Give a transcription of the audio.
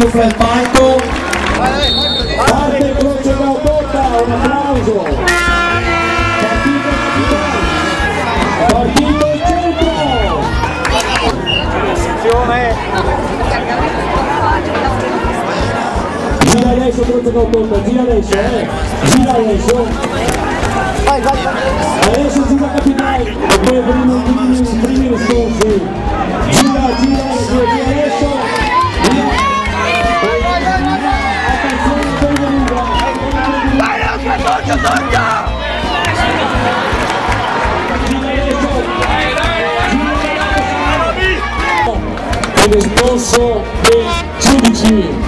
Tuffa il palco. Parte croce da Totta, un applauso. Partito in centro. Gira adesso croce da Totta, gira adesso, gira adesso. Adesso gira capitale, e poi i primi riscorsi. Gira adesso. Il risposto dei giudici.